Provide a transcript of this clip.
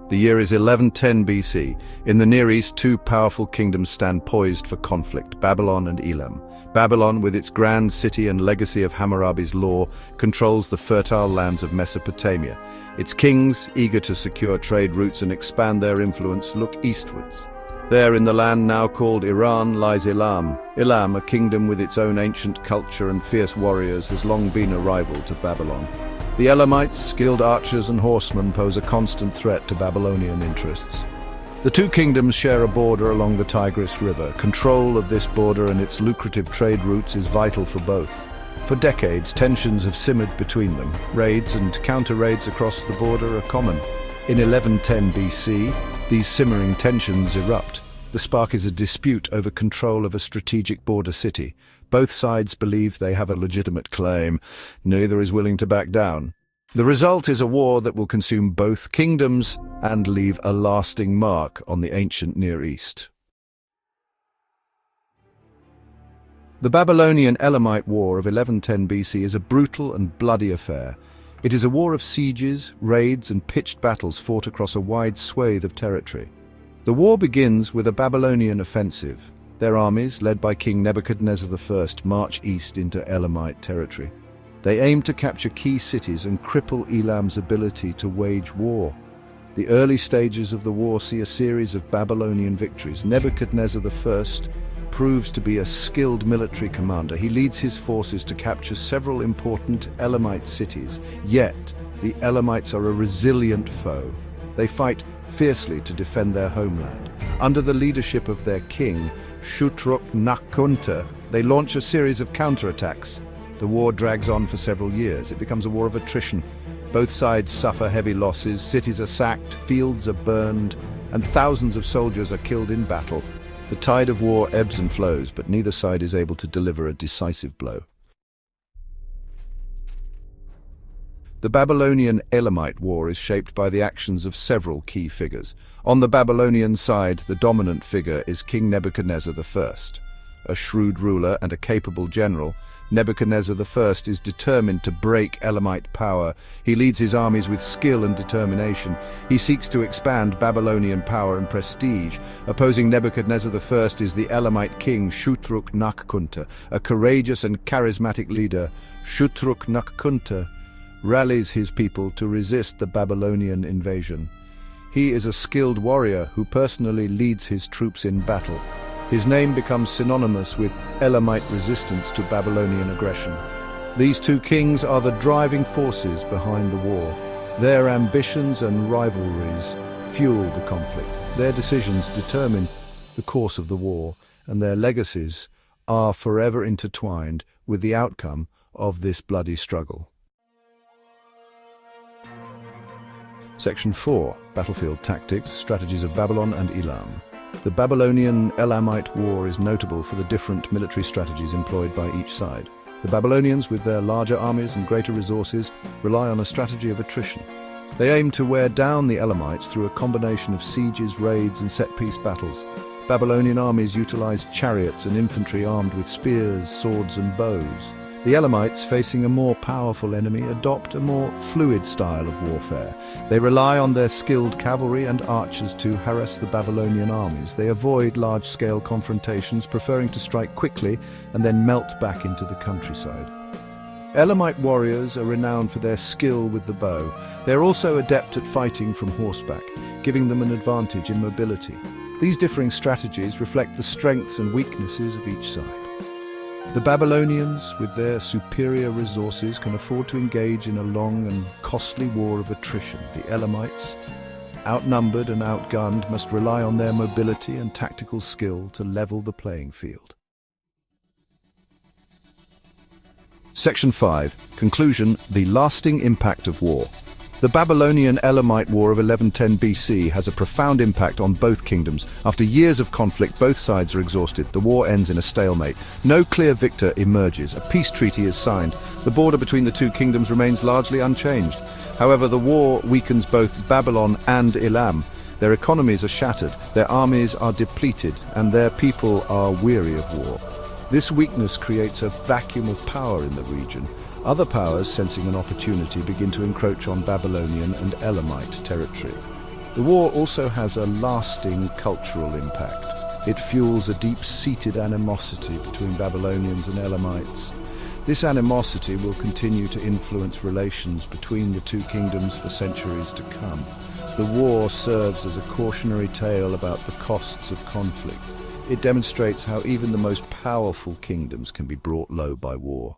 The year is 1110 BC. In the Near East, two powerful kingdoms stand poised for conflict, Babylon and Elam. Babylon, with its grand city and legacy of Hammurabi's law, controls the fertile lands of Mesopotamia. Its kings, eager to secure trade routes and expand their influence, look eastwards. There, in the land now called Iran, lies Elam. Elam, a kingdom with its own ancient culture and fierce warriors, has long been a rival to Babylon. The Elamites, skilled archers and horsemen, pose a constant threat to Babylonian interests. The two kingdoms share a border along the Tigris River. Control of this border and its lucrative trade routes is vital for both. For decades, tensions have simmered between them. Raids and counter-raids across the border are common. In 1110 BC, these simmering tensions erupt. The spark is a dispute over control of a strategic border city. Both sides believe they have a legitimate claim. Neither is willing to back down. The result is a war that will consume both kingdoms and leave a lasting mark on the ancient Near East. The Babylonian Elamite War of 1110 BC is a brutal and bloody affair. It is a war of sieges, raids, and pitched battles fought across a wide swathe of territory. The war begins with a Babylonian offensive. Their armies, led by King Nebuchadnezzar I, march east into Elamite territory. They aim to capture key cities and cripple Elam's ability to wage war. The early stages of the war see a series of Babylonian victories. Nebuchadnezzar I proves to be a skilled military commander. He leads his forces to capture several important Elamite cities. Yet, the Elamites are a resilient foe. They fight fiercely to defend their homeland. Under the leadership of their king, Shutruk-Nakkhunta, they launch a series of counterattacks. The war drags on for several years. It becomes a war of attrition. Both sides suffer heavy losses, cities are sacked, fields are burned, and thousands of soldiers are killed in battle. The tide of war ebbs and flows, but neither side is able to deliver a decisive blow. The Babylonian Elamite War is shaped by the actions of several key figures. On the Babylonian side, the dominant figure is King Nebuchadnezzar I. A shrewd ruler and a capable general, Nebuchadnezzar I is determined to break Elamite power. He leads his armies with skill and determination. He seeks to expand Babylonian power and prestige. Opposing Nebuchadnezzar I is the Elamite king Shutruk-Nakkhunta, a courageous and charismatic leader. Shutruk-Nakkhunta rallies his people to resist the Babylonian invasion. He is a skilled warrior who personally leads his troops in battle. His name becomes synonymous with Elamite resistance to Babylonian aggression. These two kings are the driving forces behind the war. Their ambitions and rivalries fuel the conflict. Their decisions determine the course of the war, and their legacies are forever intertwined with the outcome of this bloody struggle. Section 4. Battlefield Tactics, Strategies of Babylon and Elam. The Babylonian Elamite War is notable for the different military strategies employed by each side. The Babylonians, with their larger armies and greater resources, rely on a strategy of attrition. They aim to wear down the Elamites through a combination of sieges, raids, and set-piece battles. Babylonian armies utilize chariots and infantry armed with spears, swords, and bows. The Elamites, facing a more powerful enemy, adopt a more fluid style of warfare. They rely on their skilled cavalry and archers to harass the Babylonian armies. They avoid large-scale confrontations, preferring to strike quickly and then melt back into the countryside. Elamite warriors are renowned for their skill with the bow. They are also adept at fighting from horseback, giving them an advantage in mobility. These differing strategies reflect the strengths and weaknesses of each side. The Babylonians, with their superior resources, can afford to engage in a long and costly war of attrition. The Elamites, outnumbered and outgunned, must rely on their mobility and tactical skill to level the playing field. Section 5. Conclusion: the lasting impact of war. The Babylonian Elamite War of 1110 BC has a profound impact on both kingdoms. After years of conflict, both sides are exhausted. The war ends in a stalemate. No clear victor emerges. A peace treaty is signed. The border between the two kingdoms remains largely unchanged. However, the war weakens both Babylon and Elam. Their economies are shattered, their armies are depleted, and their people are weary of war. This weakness creates a vacuum of power in the region. Other powers, sensing an opportunity, begin to encroach on Babylonian and Elamite territory. The war also has a lasting cultural impact. It fuels a deep-seated animosity between Babylonians and Elamites. This animosity will continue to influence relations between the two kingdoms for centuries to come. The war serves as a cautionary tale about the costs of conflict. It demonstrates how even the most powerful kingdoms can be brought low by war.